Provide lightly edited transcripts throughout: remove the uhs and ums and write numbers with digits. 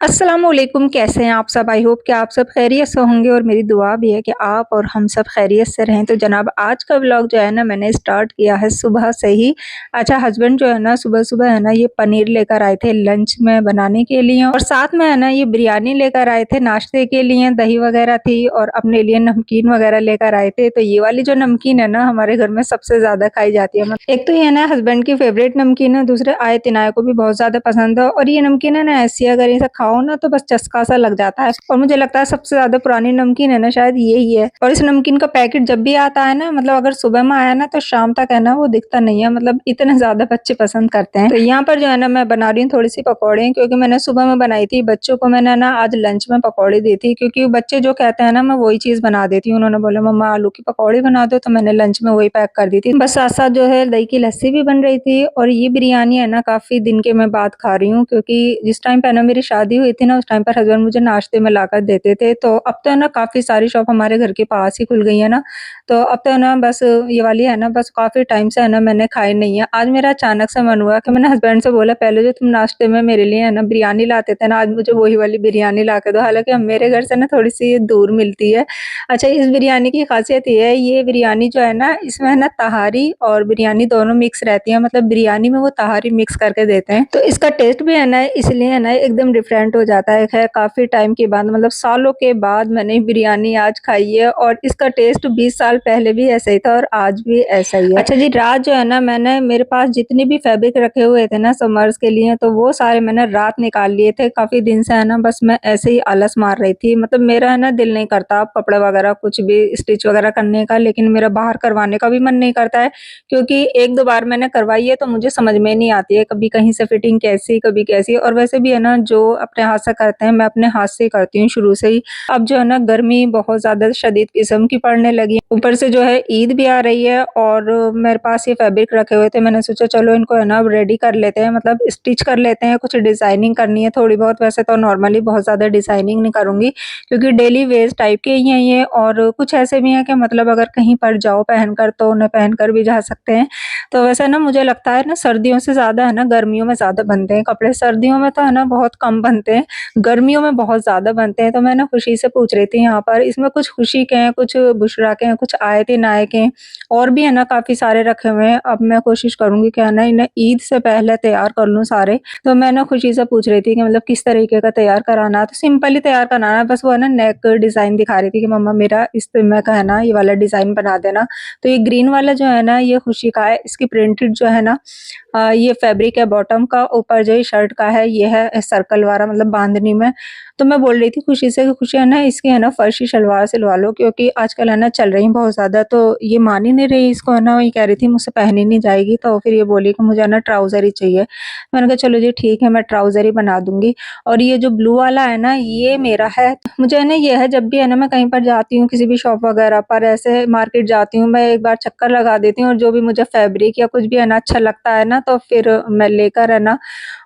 अस्सलामुअलैकुम, कैसे हैं आप सब? आई होप कि आप सब खैरियत से होंगे और मेरी दुआ भी है कि आप और हम सब खैरियत से रहें। तो जनाब आज का व्लॉग जो है ना मैंने स्टार्ट किया है सुबह से ही। अच्छा हस्बैंड जो है ना सुबह-सुबह है ना ये पनीर लेकर आए थे लंच में बनाने के लिए और साथ में है ना ये बिरयानी लेकर आए थे नाश्ते के लिए, दही वगैरह थी और अपने लिए नमकीन वगैरह लेकर आए थे। तो ये वाली जो नमकीन है ना हमारे घर में सबसे ज़्यादा खाई जाती है। एक तो ये ना हस्बैंड की फेवरेट नमकीन है, दूसरे आए-तिनाए को भी बहुत ज़्यादा पसंद है और ये नमकीन है ना ऐसी अगर इसे खाओ ना तो बस चस्का सा लग जाता है और मुझे लगता है सबसे ज़्यादा पुरानी नमकीन है ना शायद यही है। और इस नमकीन का पैकेट जब भी आता है ना मतलब अगर सुबह में आया ना तो शाम तक है ना वो दिखता नहीं है, मतलब इतने ज़्यादा बच्चे पसंद करते हैं। तो यहाँ पर जो है ना मैं बना रही हूँ थोड़ी-सी पकौड़े क्योंकि मैंने सुबह में बनाई थी, बच्चों को मैंने ना आज लंच में पकौड़े दी थी क्योंकि बच्चे जो कहते हैं ना मैं वही चीज़ बना देती हूँ। उन्होंने बोला मम्मा आलू की पकौड़ी बना दो तो मैंने लंच में वही पैक कर दी थी। बस साथ-साथ जो है दही की लस्सी भी बन रही थी और ये बिरयानी है ना काफ़ी दिन के मैं बाद खा रही हूँ क्योंकि जिस टाइम पे ना मेरी शादी हुई थी ना उस टाइम पर हस्बैंड मुझे नाश्ते में लाकर देते थे। तो अब तो है ना काफ़ी सारी शॉप हमारे घर के पास ही खुल गई है ना, तो अब तो है ना बस ये वाली है ना बस काफ़ी टाइम से है ना मैंने खाई नहीं है। आज मेरा अचानक से मन हुआ कि मैंने हस्बैंड से बोला पहले जो तुम नाश्ते में मेरे लिए है ना बिरयानी लाते थे ना आज मुझे वही वाली बिरयानी ला के दो। हालाँकि अब मेरे घर से ना थोड़ी-सी दूर मिलती है। अच्छा इस बिरयानी की ख़ासियत ये है, ये बिरयानी जो है ना इसमें है ना तहारी और बिरयानी दोनों मिक्स रहती है, मतलब बिरयानी में वो तहारी मिक्स करके देते हैं। तो इसका टेस्ट भी है ना इसलिए है ना एकदम डिफरेंट हो जाता है। ख़ैर काफ़ी टाइम के बाद मतलब सालों के बाद मैंने बिरयानी आज खाई है और इसका टेस्ट 20 साल पहले भी ऐसा ही था और आज भी ऐसा ही है। अच्छा जी रात जो है ना मैंने मेरे पास जितने भी फैब्रिक रखे हुए थे ना समर्स के लिए तो वो सारे मैंने रात निकाल लिए थे। काफ़ी दिन से है ना बस मैं ऐसे ही आलस मार रही थी, मतलब मेरा है ना दिल नहीं करता कपड़े वगैरह कुछ भी स्टिच वगैरह करने का, लेकिन मेरा बाहर करवाने का भी मन नहीं करता है क्योंकि 1-2 बार मैंने करवाई है तो मुझे समझ में नहीं आती है, कभी कहीं से फिटिंग कैसी, कभी कैसी। और वैसे भी है ना जो अपने हाथ से करते हैं मैं अपने हाथ से ही करती हूँ शुरू से ही। अब जो है ना गर्मी बहुत ज़्यादा शदीद किस्म की पड़ने लगी है, ऊपर से जो है ईद भी आ रही है और मेरे पास ये फैब्रिक रखे हुए थे, मैंने सोचा चलो इनको है ना अब रेडी कर लेते हैं, मतलब स्टिच कर लेते हैं। कुछ डिज़ाइनिंग करनी है थोड़ी बहुत, वैसे तो नॉर्मली बहुत ज़्यादा डिज़ाइनिंग नहीं करूँगी क्योंकि डेली वेयर्स टाइप के ही हैं ये और कुछ ऐसे भी हैं कि मतलब अगर कहीं पर जाओ पहनकर तो उन्हें पहनकर भी जा सकते हैं। तो वैसे ना मुझे लगता है ना सर्दियों से ज़्यादा है ना गर्मियों में ज़्यादा बनते हैं कपड़े, सर्दियों में तो है ना बहुत कम बनते हैं, गर्मियों में बहुत ज़्यादा बनते हैं। तो मैं ना खुशी से पूछ रही थी यहाँ पर इसमें कुछ खुशी के हैं, कुछ बुशरा के हैं, कुछ आयत-इन-आय के हैं और भी है ना काफ़ी सारे रखे हुए हैं। अब मैं कोशिश करूँगी कि है ना इन्हें ईद से पहले तैयार कर लूँ सारे। तो मैं ना खुशी से पूछ रही थी कि मतलब किस तरीके का तैयार कराना है, तो सिंपल ही तैयार कराना है, बस वो है ना नेक डिज़ाइन दिखा रही थी कि मम्मा मेरा इस में का है ना ये वाला डिज़ाइन बना देना। तो ये ग्रीन वाला जो है ना ये खुशी का है, इसकी प्रिंटेड जो है ना ये फैब्रिक है बॉटम का, ऊपर जो ये शर्ट का है ये है सर्कल वाला मतलब बांधनी में। तो मैं बोल रही थी खुशी से कि खुशी है ना इसकी है ना फर्शी शलवार सिलवा लो क्योंकि आजकल है ना चल रही बहुत ज़्यादा, तो ये मान ही नहीं रही इसको है ना, वही कह रही थी मुझसे पहनी नहीं जाएगी, तो फिर ये बोली कि मुझे है ना ट्राउज़र ही चाहिए। मैंने कहा चलो जी ठीक है मैं ट्राउज़र ही बना दूँगी। और ये जो ब्लू वाला है ना ये मेरा है, मुझे है ना ये है जब भी है ना मैं कहीं पर जाती हूँ किसी भी शॉप वगैरह पर ऐसे मार्केट जाती हूँ मैं एक बार चक्कर लगा देती हूँ और जो भी मुझे फैब्रिक या कुछ भी है ना अच्छा लगता है ना तो फिर मैं लेकर है ना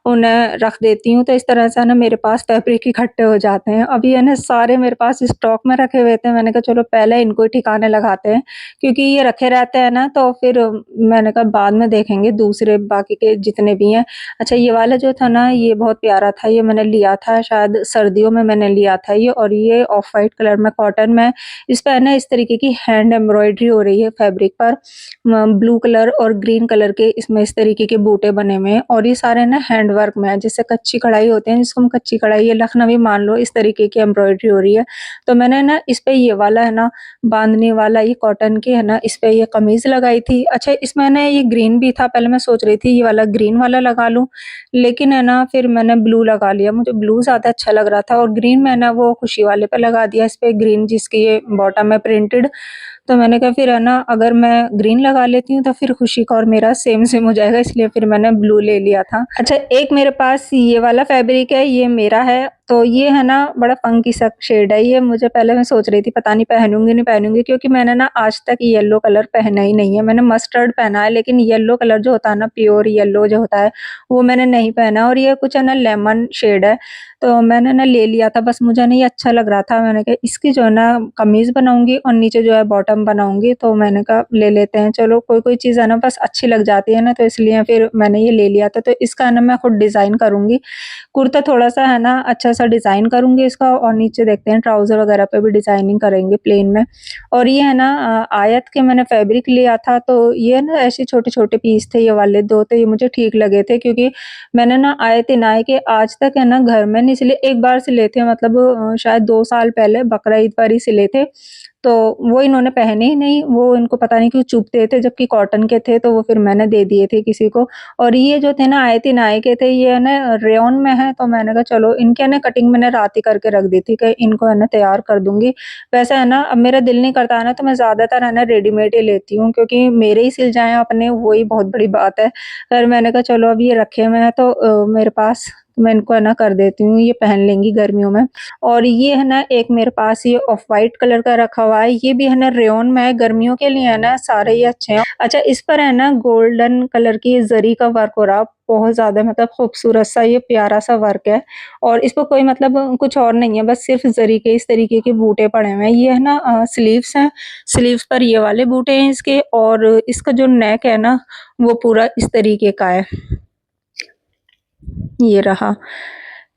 उन्हें रख देती हूँ। तो इस तरह से है ना मेरे पास फैब्रिक इकट्ठे हो जाते हैं। अभी है ना सारे मेरे पास स्टॉक में रखे हुए थे, मैंने कहा चलो पहले इनको ही ठिकाने लगाते हैं क्योंकि ये रखे रहते हैं ना तो फिर मैंने कहा बाद में देखेंगे दूसरे बाकी के जितने भी हैं। अच्छा ये वाला जो था ना ये बहुत प्यारा था, ये मैंने लिया था शायद सर्दियों में मैंने लिया था ये और ये ऑफ वाइट कलर में कॉटन में, इस पे है ना इस तरीके की हैंड एम्ब्रॉयडरी हो रही है फैब्रिक पर। ब्लू कलर और ग्रीन कलर के इसमें इस तरीके के बूटे बने हुए हैं और ये सारे ना हैंड वर्क में है, जैसे कच्ची कढ़ाई होते हैं जिसको हम कच्ची कढ़ाई या लखनवी मान लो, इस तरीके की एम्ब्रॉयडरी हो रही है। तो मैंने ना इस पे ये वाला है ना बांधने वाला ये कॉटन की है ना इस पे ये कमीज़ लगाई थी। अच्छा इसमें ना ये ग्रीन भी था, पहले मैं सोच रही थी ये वाला ग्रीन वाला लगा लूँ, लेकिन है ना फिर मैंने ब्लू लगा लिया, मुझे ब्लू ज़्यादा अच्छा लग रहा था और ग्रीन मैंने वो खुशी वाले पे लगा दिया, इस पे ग्रीन जिसकी ये बॉटम है प्रिंटेड। तो मैंने कहा फिर है ना अगर मैं ग्रीन लगा लेती हूँ तो फिर खुशी का और मेरा सेम-सेम हो जाएगा, इसलिए फिर मैंने ब्लू ले लिया था। अच्छा एक मेरे पास ये वाला फैब्रिक है, ये मेरा है, तो ये है ना बड़ा फंकी सा शेड है ये, मुझे पहले मैं सोच रही थी पता नहीं पहनूँगी नहीं पहनूँगी क्योंकि मैंने ना आज तक येलो कलर पहना ही नहीं है। मैंने मस्टर्ड पहना है लेकिन येलो कलर जो होता है ना प्योर येलो जो होता है वो मैंने नहीं पहना और ये कुछ है ना लेमन शेड है। तो मैंने ना ले लिया था, बस मुझे ना ये अच्छा लग रहा था, मैंने कहा इसकी जो है ना कमीज़ बनाऊँगी और नीचे जो है बॉटम बनाऊँगी, तो मैंने कहा ले लेते हैं। चलो कोई-कोई चीज़ है ना बस अच्छी लग जाती है ना तो इसलिए फिर मैंने ये ले लिया था। तो इसका है ना मैं खुद डिज़ाइन करूँगी। कुर्ता थोड़ा-सा है ना अच्छा थोड़ा-सा डिज़ाइन करूँगी इसका और नीचे देखते हैं ट्राउज़र वगैरह पे भी डिज़ाइनिंग करेंगे प्लेन में। और ये है ना आयत के मैंने फैब्रिक लिया था, तो ये ना ऐसे छोटे-छोटे पीस थे ये वाले 2, तो ये मुझे ठीक लगे थे क्योंकि मैंने ना आयत-इन-आय के आज तक है ना घर में नहीं सिले, एक बार सिले थे मतलब शायद 2 साल पहले बकरा ईद पर ही सिले थे। तो वो इन्होंने पहने ही नहीं, वो इनको पता नहीं क्यों चुभते थे, जबकि कॉटन के थे तो वो फिर मैंने दे दिए थे किसी को। और ये जो थे ना आयत-इन-आय के थे, ये है ना रेयॉन में है, तो मैंने कहा चलो इनके ना कटिंग मैंने रात ही करके रख दी थी कि इनको है ना तैयार कर दूँगी। वैसे है ना अब मेरा दिल नहीं करता है ना, तो मैं ज़्यादातर है ना रेडीमेड ही लेती हूँ क्योंकि मेरे ही सिल जाएँ अपने, वही बहुत बड़ी बात है। पर मैंने कहा चलो अब ये रखे हुए हैं तो मेरे पास, तो मैं इनको है ना कर देती हूँ, ये पहन लेंगी गर्मियों में। और ये है ना एक मेरे पास ये ऑफ व्हाइट कलर का रखा हुआ है, ये भी है ना रेयॉन में है, गर्मियों के लिए है ना सारे ही अच्छे हैं। अच्छा, इस पर है ना गोल्डन कलर की ज़री का वर्क हो रहा, बहुत ज़्यादा मतलब खूबसूरत सा ये प्यारा सा वर्क है। और इसको कोई मतलब कुछ और नहीं है, बस सिर्फ़ ज़री के इस तरीके के बूटे पड़े हुए हैं। ये है ना स्लीव्स हैं, स्लीव्स पर ये वाले बूटे हैं इसके, और इसका जो नेक है ना, वो पूरा इस तरीके का है। ये रहा।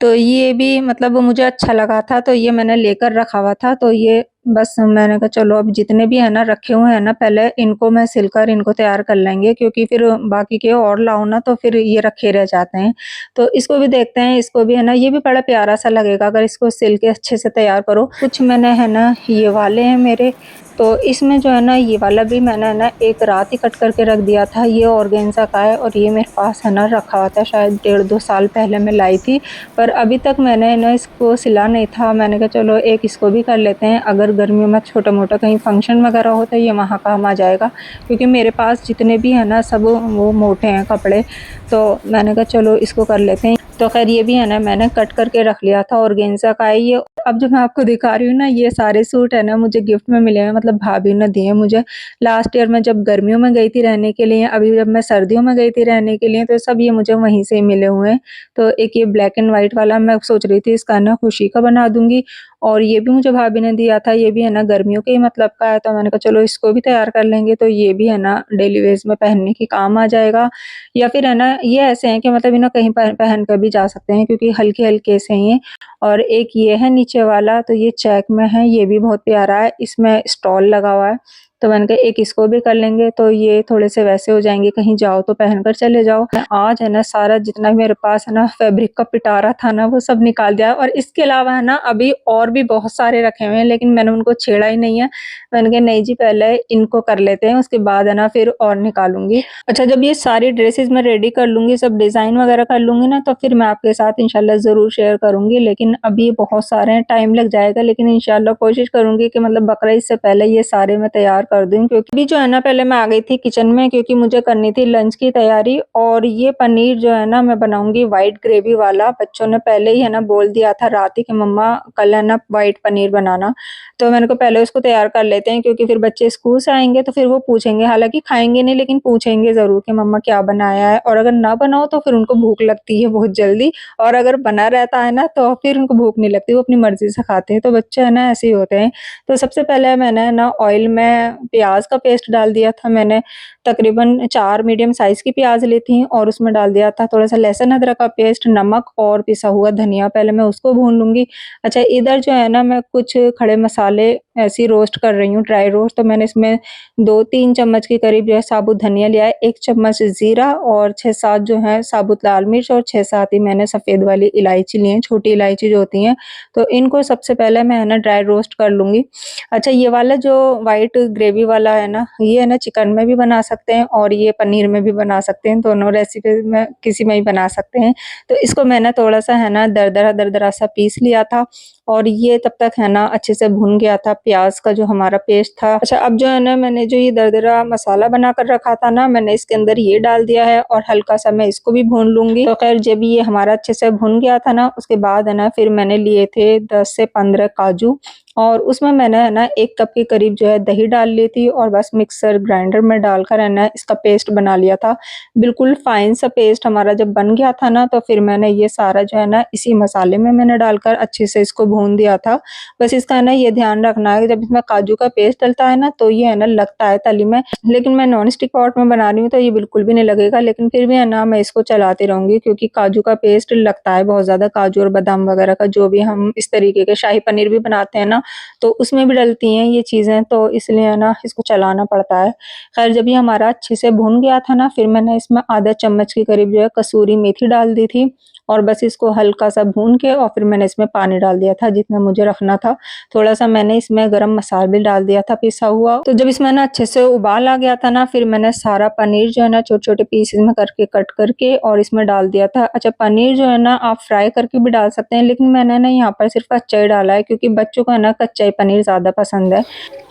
तो ये भी मतलब मुझे अच्छा लगा था, तो ये मैंने लेकर रखा हुआ था, तो ये बस मैंने कहा चलो अब जितने भी है ना रखे हुए हैं ना, पहले इनको मैं सिलकर इनको तैयार कर लेंगे क्योंकि फिर बाकी के और लाओ ना तो फिर ये रखे रह जाते हैं। तो इसको भी देखते हैं, इसको भी है ना, ये भी बड़ा प्यारा-सा लगेगा अगर इसको सिल के अच्छे से तैयार करो। कुछ मैंने है ना ये वाले हैं मेरे, तो इसमें जो है ना ये वाला भी मैंने है ना एक रात ही कट करके रख दिया था। ये ऑर्गेन्ज़ा का है और ये मेरे पास है ना रखा हुआ था, शायद 1.5-2 साल पहले मैं लाई थी, पर अभी तक मैंने ना इसको सिला नहीं था। मैंने कहा चलो एक इसको भी कर लेते हैं, अगर गर्मियों में छोटा-मोटा कहीं फंक्शन वगैरह हो तो ये वहाँ काम आ जाएगा, क्योंकि मेरे पास जितने भी हैं ना सब वो मोटे हैं कपड़े, तो मैंने कहा चलो इसको कर लेते हैं। तो ख़ैर ये भी है ना मैंने कट करके रख लिया था, ऑर्गेन्ज़ा का है ये। अब जो मैं आपको दिखा रही हूँ ना, ये सारे सूट है ना मुझे गिफ्ट में मिले हैं, मतलब भाभी ने दिए हैं मुझे। लास्ट ईयर मैं जब गर्मियों में गई थी रहने के लिए, अभी जब मैं सर्दियों में गई थी रहने के लिए, तो सब ये मुझे वहीं से ही मिले हुए हैं। तो एक ये ब्लैक एंड व्हाइट वाला मैं सोच रही थी इसका ना खुशी का बना दूँगी, और ये भी मुझे भाभी ने दिया था, ये भी है ना गर्मियों के ही मतलब का है, तो मैंने कहा चलो इसको भी तैयार कर लेंगे, तो ये भी है ना डेली वेयर्स में पहनने के काम आ जाएगा। या फिर है ना ये ऐसे हैं कि मतलब इन्हें कहीं पहन कर भी जा सकते हैं क्योंकि हल्के-हल्के से हैं ये। और एक ये है नीचे वाला, तो ये चेक में है, ये भी बहुत प्यारा है, इसमें स्टॉल लगा हुआ है। तो मैंने कहा एक इसको भी कर लेंगे, तो ये थोड़े से वैसे हो जाएँगे, कहीं जाओ तो पहनकर चले जाओ। मैं आज है ना सारा जितना भी मेरे पास है ना फैब्रिक का पिटारा था ना, वो सब निकाल दिया, और इसके अलावा है ना अभी और भी बहुत सारे रखे हुए हैं, लेकिन मैंने उनको छेड़ा ही नहीं है। मैंने कहा नहीं जी, पहले इनको कर लेते हैं, उसके बाद है ना फिर और निकालूँगी। अच्छा, जब ये सारी ड्रेसेस मैं रेडी कर लूँगी, सब डिज़ाइन वगैरह कर लूँगी ना, तो फिर मैं आपके साथ इंशाल्लाह ज़रूर शेयर करूँगी। लेकिन अभी बहुत सारे हैं, टाइम लग जाएगा, लेकिन इंशाल्लाह कोशिश करूँगी कि मतलब बकरा ईद से पहले ये सारे मैं तैयार कर दूँ। क्योंकि अभी जो है ना पहले मैं आ गई थी किचन में क्योंकि मुझे करनी थी लंच की तैयारी, और ये पनीर जो है ना मैं बनाऊँगी व्हाइट ग्रेवी वाला। बच्चों ने पहले ही है ना बोल दिया था रात ही कि मम्मा कल है ना व्हाइट पनीर बनाना। तो मैंने कहा पहले उसको तैयार कर लेते हैं क्योंकि फिर बच्चे स्कूल से आएँगे तो फिर वो पूछेंगे, हालाँकि खाएँगे नहीं लेकिन पूछेंगे ज़रूर कि मम्मा क्या बनाया है, और अगर ना बनाओ तो फिर उनको भूख लगती है बहुत जल्दी, और अगर बना रहता है ना तो फिर उनको भूख नहीं लगती, वो अपनी मर्ज़ी से खाते हैं। तो बच्चे है ना ऐसे ही होते हैं। तो सबसे पहले मैंने ना ऑयल में प्याज़ का पेस्ट डाल दिया था, मैंने तकरीबन 4 मीडियम साइज़ की प्याज़ ली थी और उसमें डाल दिया था थोड़ा-सा लहसुन अदरक का पेस्ट, नमक और पिसा हुआ धनिया, पहले मैं उसको भून लूँगी। अच्छा, इधर जो है ना मैं कुछ खड़े मसाले ऐसे ही रोस्ट कर रही हूँ, ड्राई रोस्ट। तो मैंने इसमें 2-3 चम्मच के करीब जो है साबुत धनिया लिया है, 1 चम्मच ज़ीरा और 6-7 जो है साबुत लाल मिर्च, और 6-7 ही मैंने सफ़ेद वाली इलायची ली है, छोटी इलायची जो होती हैं। तो इनको सबसे पहले मैं है ना ड्राई रोस्ट कर लूँगी। अच्छा, ये वाला जो व्हाइट ग्रेवी वाला है ना, ये है ना चिकन में भी बना सकते हैं और ये पनीर में भी बना सकते हैं, दोनों रेसिपी में किसी में भी बना सकते हैं। तो इसको मैंने थोड़ा-सा है ना दरदरा सा पीस लिया था, और ये तब तक है ना अच्छे से भुन गया था प्याज़ का जो हमारा पेस्ट था। अच्छा, अब जो है ना मैंने जो ये दरदरा मसाला बनाकर रखा था ना, मैंने इसके अंदर ये डाल दिया है और हल्का-सा मैं इसको भी भून लूँगी। तो ख़ैर जब ये हमारा अच्छे से भुन गया था ना, उसके बाद है ना फिर मैंने लिए थे 10 से 15 काजू, और उसमें मैंने है ना 1 कप के करीब जो है दही डाल ली थी और बस मिक्सर ग्राइंडर में डालकर है ना इसका पेस्ट बना लिया था। बिल्कुल फाइन सा पेस्ट हमारा जब बन गया था ना, तो फिर मैंने ये सारा जो है ना इसी मसाले में मैंने डालकर अच्छे से इसको भून दिया था। बस इसका है ना ये ध्यान रखना है कि जब इसमें काजू का पेस्ट डलता है ना, तो ये है ना लगता है तली में, लेकिन मैं नॉन स्टिक पॉट में बना रही हूँ तो ये बिल्कुल भी नहीं लगेगा, लेकिन फिर भी है ना मैं इसको चलाती रहूँगी क्योंकि काजू का पेस्ट लगता है बहुत ज़्यादा, काजू और बादाम वगैरह का जो भी हम इस तरीके के शाही पनीर भी बनाते हैं ना, तो उसमें भी डलती हैं ये चीज़ें, तो इसलिए है ना इसको चलाना पड़ता है। ख़ैर जब ये हमारा अच्छे से भुन गया था ना, फिर मैंने इसमें आधा चम्मच के करीब जो है कसूरी मेथी डाल दी थी और बस इसको हल्का-सा भून के और फिर मैंने इसमें पानी डाल दिया था जितना मुझे रखना था। थोड़ा-सा मैंने इसमें गरम मसाला भी डाल दिया था पिसा हुआ। तो जब इसमें ना अच्छे से उबाल आ गया था ना, फिर मैंने सारा पनीर जो है ना छोटे-छोटे पीसेज़ में करके कट करके और इसमें डाल दिया था। अच्छा, पनीर जो है ना आप फ्राई करके भी डाल सकते हैं, लेकिन मैंने ना यहाँ पर सिर्फ़ कच्चा ही डाला है क्योंकि बच्चों को है ना कच्चा ही पनीर ज़्यादा पसंद है।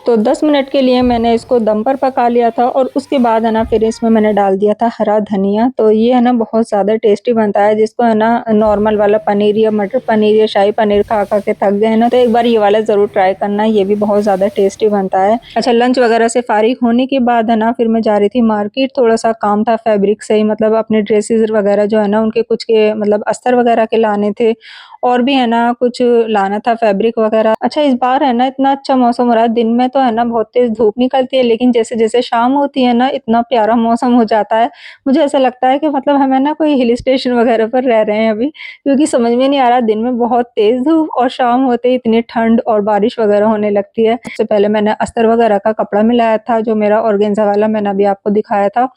तो 10 मिनट के लिए मैंने इसको दम पर पका लिया था और उसके बाद है ना फिर इसमें मैंने डाल दिया था हरा धनिया। तो ये है ना बहुत ज़्यादा टेस्टी बनता है, जिसको है ना नॉर्मल वाला पनीर या मटर पनीर या शाही पनीर खा-खा के थक गए हैं ना, तो एक बार ये वाला ज़रूर ट्राई करना, ये भी बहुत ज़्यादा टेस्टी बनता है। अच्छा, लंच वगैरह से फ़ारिग होने के बाद है ना फिर मैं जा रही थी मार्केट, थोड़ा-सा काम था फैब्रिक से ही, मतलब अपने ड्रेसेज़ वगैरह जो है ना उनके कुछ के मतलब अस्तर वगैरह के लाने थे और भी है ना कुछ लाना था फैब्रिक वगैरह। अच्छा, इस बार है ना इतना अच्छा मौसम हो रहा है, दिन में तो है ना बहुत तेज़ धूप निकलती है, लेकिन जैसे-जैसे शाम होती है ना इतना प्यारा मौसम हो जाता है। मुझे ऐसा लगता है कि मतलब हम है ना कोई हिल स्टेशन वगैरह पर रह रहे हैं अभी, क्योंकि समझ में नहीं आ रहा, दिन में बहुत तेज़ धूप और शाम होते ही इतनी ठंड और बारिश वगैरह होने लगती है। सबसे पहले मैंने अस्तर वगैरह का कपड़ा मिलाया था, जो मेरा ऑर्गेन्जा वाला मैंने अभी आपको दिखाया था।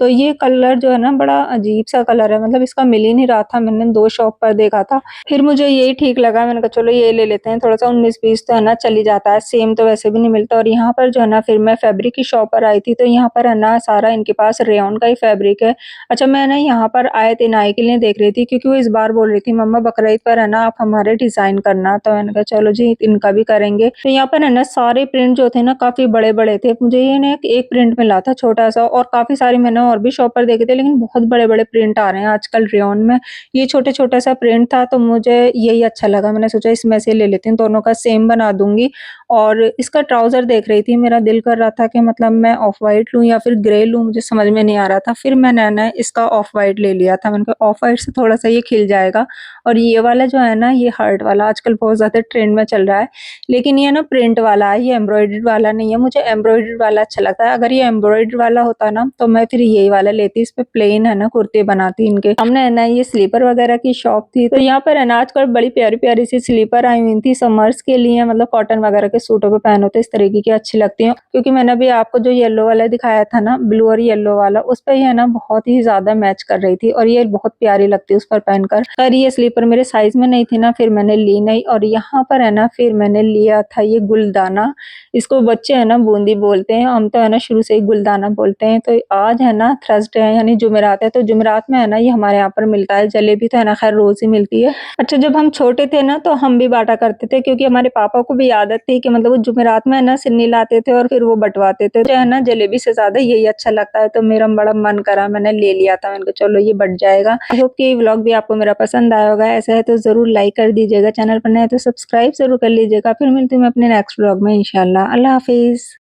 तो ये कलर जो है ना बड़ा अजीब-सा कलर है, मतलब इसका मिल ही नहीं रहा था, मैंने 2 शॉप पर देखा था। फिर मुझे यही ठीक लगा, मैंने कहा चलो ये ले लेते हैं, थोड़ा-सा 19-20 तो है ना चल ही जाता है, सेम तो वैसे भी नहीं मिलता। और यहाँ पर जो है ना फिर मैं फैब्रिक की शॉप पर आई थी, तो यहाँ पर है ना सारा इनके पास रेयॉन का ही फैब्रिक है। अच्छा, मैं ना यहाँ पर आए-तिनाई के लिए देख रही थी क्योंकि वो इस बार बोल रही थी मम्मा बकरीद पर है ना आप हमारे डिज़ाइन करना, तो मैंने कहा चलो जी इनका भी करेंगे। तो यहाँ पर है ना सारे प्रिंट जो थे ना काफ़ी बड़े-बड़े थे, मुझे ये ना एक प्रिंट मिला था छोटा-सा और काफ़ी सारे मैंने और भी शॉप पर देखे थे, लेकिन बहुत बड़े-बड़े प्रिंट आ रहे हैं आजकल रेयॉन में। ये छोटा-छोटा सा प्रिंट था तो मुझे यही अच्छा लगा, मैंने सोचा इसमें से ले लेती हूँ, दोनों का सेम बना दूँगी। और इसका ट्राउज़र देख रही थी, मेरा दिल कर रहा था कि मतलब मैं ऑफ व्हाइट लूँ या फिर ग्रे लूँ, मुझे समझ में नहीं आ रहा था। फिर मैंने ना इसका ऑफ व्हाइट ले लिया था, मैंने कहा ऑफ व्हाइट से थोड़ा-सा ये खिल जाएगा। और ये वाला जो है ना ये हर्ट वाला आजकल बहुत ज़्यादा ट्रेंड में चल रहा है, लेकिन ये ना प्रिंट वाला है, ये एम्ब्रॉयडर्ड वाला नहीं है, मुझे एम्ब्रॉयडर्ड वाला अच्छा लगता है। अगर ये एम्ब्रॉयडर्ड वाला होता ना तो मैं फिर यही वाला लेती, इस पे प्लेन है ना कुर्ते बनाती इनके। हमने है ना ये स्लीपर वगैरह की शॉप थी, तो यहाँ पर है ना आजकल बड़ी प्यारी-प्यारी सी स्लीपर आई हुई थी समर्स के लिए, मतलब कॉटन वगैरह के सूटों पे पहनो तो इस तरीके की अच्छी लगती हैं। क्योंकि मैंने अभी आपको जो येलो वाला दिखाया था ना, ब्लू और येलो वाला, उस पे ये है ना बहुत ही ज़्यादा मैच कर रही थी और ये बहुत प्यारी लगती है उस पर पहनकर। खैर ये स्लीपर मेरे साइज़ में नहीं थी ना, फिर मैंने ली नहीं। और यहाँ पर है ना फिर मैंने लिया था ये गुलदाना, इसको बच्चे है ना बूंदी बोलते हैं, हम तो है ना शुरू से ही गुलदाना बोलते हैं। तो आज है ना थर्सडे है यानी जुमेरात है, तो जुमेरात में है ना ये हमारे यहाँ पर मिलता है। जलेबी तो है ना खैर रोज़ ही मिलती है। अच्छा, जब हम छोटे थे ना तो हम भी बाँटा करते थे, क्योंकि हमारे पापा को भी आदत थी कि मतलब वो जुमेरात में है ना सिन्नी लाते थे और फिर वो बँटवाते थे। जो है ना जलेबी से ज़्यादा यही अच्छा लगता है, तो मेरा बड़ा मन करा, मैंने ले लिया था। मैंने कहा चलो ये बँट जाएगा। आई होप कि ये व्लॉग भी आपको मेरा पसंद आया होगा। ऐसा है तो ज़रूर लाइक कर दीजिएगा, चैनल पर नए हैं तो सब्सक्राइब ज़रूर कर लीजिएगा। फिर मिलती हूँ मैं अपने नेक्स्ट व्लॉग में इंशाल्लाह। अल्लाह हाफ़िज़।